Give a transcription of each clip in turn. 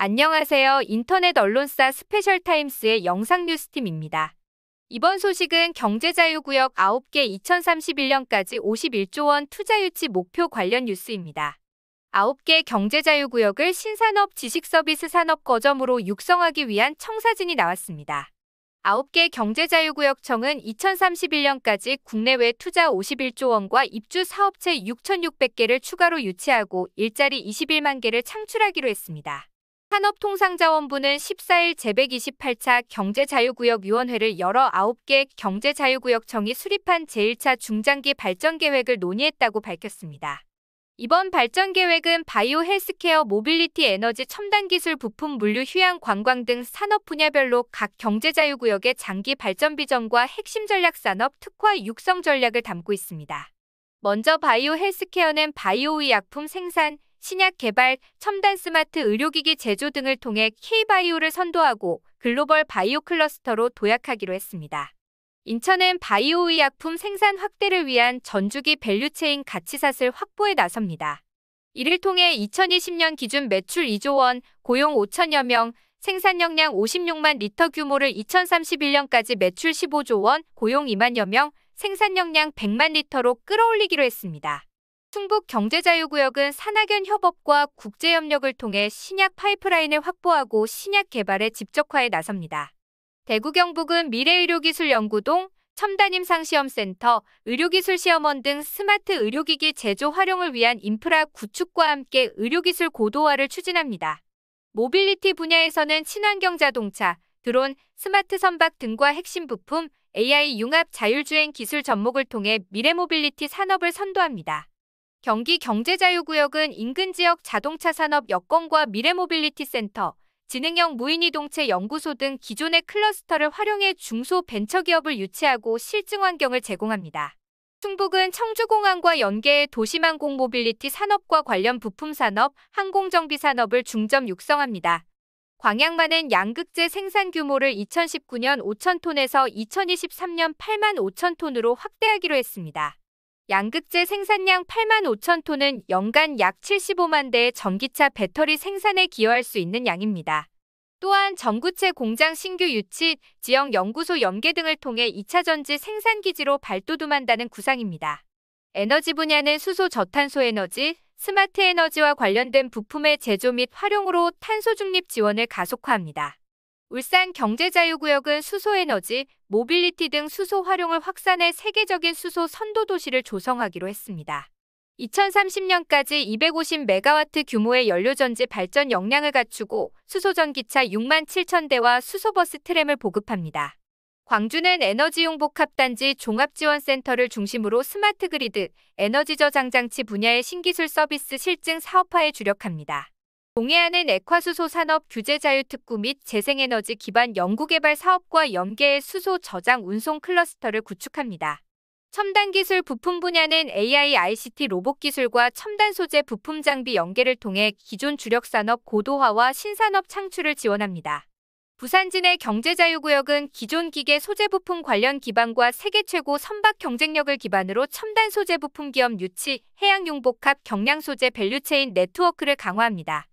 안녕하세요. 인터넷 언론사 스페셜타임스의 영상 뉴스팀입니다. 이번 소식은 경제자유구역 9개 2031년까지 51조 원 투자 유치 목표 관련 뉴스입니다. 9개 경제자유구역을 신산업 지식서비스 산업 거점으로 육성하기 위한 청사진이 나왔습니다. 9개 경제자유구역청은 2031년까지 국내외 투자 51조 원과 입주 사업체 6,600개를 추가로 유치하고 일자리 21만 개를 창출하기로 했습니다. 산업통상자원부는 14일 제128차 경제자유구역위원회를 열어 9개 경제자유구역청이 수립한 제1차 중장기 발전계획을 논의했다고 밝혔습니다. 이번 발전계획은 바이오 헬스케어, 모빌리티, 에너지, 첨단기술, 부품, 물류, 휴양, 관광 등 산업 분야별로 각 경제자유구역의 장기 발전 비전과 핵심 전략 산업 특화 육성 전략을 담고 있습니다. 먼저 바이오 헬스케어는 바이오 의약품 생산, 신약 개발, 첨단 스마트 의료기기 제조 등을 통해 K-바이오를 선도하고 글로벌 바이오 클러스터로 도약하기로 했습니다. 인천은 바이오 의약품 생산 확대를 위한 전주기 밸류체인 가치삿을 확보에 나섭니다. 이를 통해 2020년 기준 매출 2조 원, 고용 5천여 명, 생산 역량 56만 리터 규모를 2031년까지 매출 15조 원, 고용 2만여 명, 생산 역량 100만 리터로 끌어올리기로 했습니다. 충북 경제자유구역은 산학연 협업과 국제협력을 통해 신약 파이프라인을 확보하고 신약 개발에 집적화에 나섭니다. 대구 경북은 미래의료기술연구동, 첨단임상시험센터, 의료기술시험원 등 스마트 의료기기 제조 활용을 위한 인프라 구축과 함께 의료기술 고도화를 추진합니다. 모빌리티 분야에서는 친환경 자동차, 드론, 스마트 선박 등과 핵심 부품, AI 융합 자율주행 기술 접목을 통해 미래 모빌리티 산업을 선도합니다. 경기 경제자유구역은 인근 지역 자동차 산업 여건과 미래모빌리티 센터, 지능형 무인이동체 연구소 등 기존의 클러스터를 활용해 중소벤처기업을 유치하고 실증 환경을 제공합니다. 충북은 청주공항과 연계해 도시망공 모빌리티 산업과 관련 부품 산업, 항공정비 산업을 중점 육성합니다. 광양만은 양극재 생산 규모를 2019년 5,000톤에서 2023년 8만 5천 톤으로 확대하기로 했습니다. 양극재 생산량 8만 5천 톤은 연간 약 75만 대의 전기차 배터리 생산에 기여할 수 있는 양입니다. 또한 전구체 공장 신규 유치, 지역 연구소 연계 등을 통해 2차 전지 생산기지로 발돋움한다는 구상입니다. 에너지 분야는 수소 저탄소 에너지, 스마트 에너지와 관련된 부품의 제조 및 활용으로 탄소 중립 지원을 가속화합니다. 울산 경제자유구역은 수소에너지, 모빌리티 등 수소 활용을 확산해 세계적인 수소 선도 도시를 조성하기로 했습니다. 2030년까지 250메가와트 규모의 연료전지 발전 역량을 갖추고 수소전기차 6만 7천 대와 수소버스 트램을 보급합니다. 광주는 에너지용 복합단지 종합지원센터를 중심으로 스마트 그리드, 에너지 저장장치 분야의 신기술 서비스 실증 사업화에 주력합니다. 동해안은 액화수소 산업 규제 자유 특구 및 재생에너지 기반 연구개발 사업과 연계해 수소 저장 운송 클러스터를 구축합니다. 첨단기술 부품 분야는 AI, ICT 로봇 기술과 첨단 소재 부품 장비 연계를 통해 기존 주력 산업 고도화와 신산업 창출을 지원합니다. 부산진의 경제자유구역은 기존 기계 소재 부품 관련 기반과 세계 최고 선박 경쟁력을 기반으로 첨단 소재 부품 기업 유치, 해양융복합 경량 소재 밸류체인 네트워크를 강화합니다.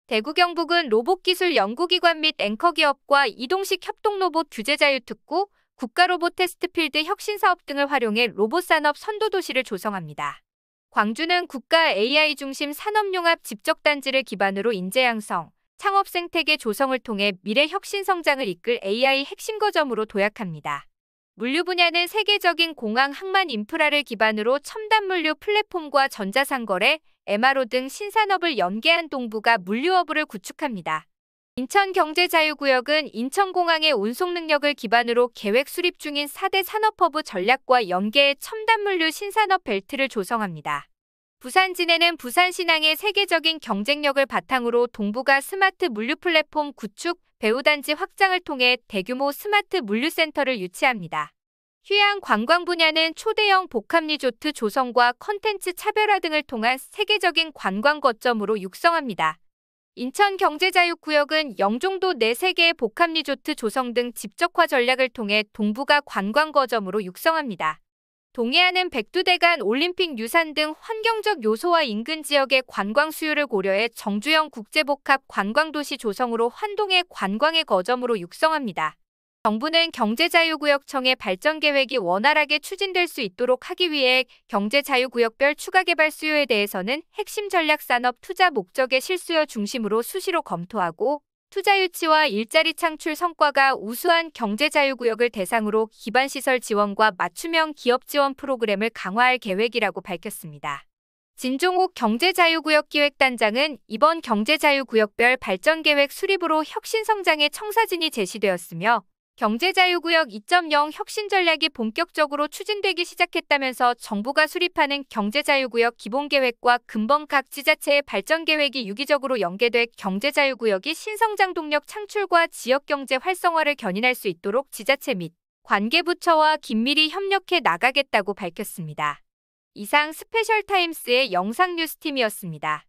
대구 경북은 로봇기술 연구기관 및 앵커기업과 이동식 협동로봇 규제자유특구, 국가로봇 테스트필드 혁신사업 등을 활용해 로봇산업 선도도시를 조성합니다. 광주는 국가 AI 중심 산업융합 집적단지를 기반으로 인재 양성, 창업 생태계 조성을 통해 미래 혁신 성장을 이끌 AI 핵심 거점으로 도약합니다. 물류 분야는 세계적인 공항 항만 인프라를 기반으로 첨단 물류 플랫폼과 전자상거래, MRO 등 신산업을 연계한 동부가 물류허브를 구축합니다. 인천경제자유구역은 인천공항의 운송 능력을 기반으로 계획 수립 중인 4대 산업허브 전략과 연계해 첨단 물류 신산업 벨트를 조성합니다. 부산진해는 부산신항의 세계적인 경쟁력을 바탕으로 동부가 스마트 물류 플랫폼 구축, 배후단지 확장을 통해 대규모 스마트 물류센터를 유치합니다. 휴양 관광 분야는 초대형 복합리조트 조성과 컨텐츠 차별화 등을 통한 세계적인 관광 거점으로 육성합니다. 인천경제자유구역은 영종도 내 3개의 복합리조트 조성 등 집적화 전략을 통해 동부가 관광 거점으로 육성합니다. 동해안은 백두대간, 올림픽 유산 등 환경적 요소와 인근 지역의 관광 수요를 고려해 정주영 국제복합 관광도시 조성으로 환동의 관광의 거점으로 육성합니다. 정부는 경제자유구역청의 발전 계획이 원활하게 추진될 수 있도록 하기 위해 경제자유구역별 추가개발 수요에 대해서는 핵심 전략산업 투자 목적의 실수요 중심으로 수시로 검토하고 투자 유치와 일자리 창출 성과가 우수한 경제자유구역을 대상으로 기반시설 지원과 맞춤형 기업 지원 프로그램을 강화할 계획이라고 밝혔습니다. 진종욱 경제자유구역기획단장은 이번 경제자유구역별 발전계획 수립으로 혁신성장의 청사진이 제시되었으며 경제자유구역 2.0 혁신 전략이 본격적으로 추진되기 시작했다면서 정부가 수립하는 경제자유구역 기본계획과 근본 각 지자체의 발전계획이 유기적으로 연계돼 경제자유구역이 신성장 동력 창출과 지역경제 활성화를 견인할 수 있도록 지자체 및 관계부처와 긴밀히 협력해 나가겠다고 밝혔습니다. 이상 스페셜타임스의 영상뉴스팀이었습니다.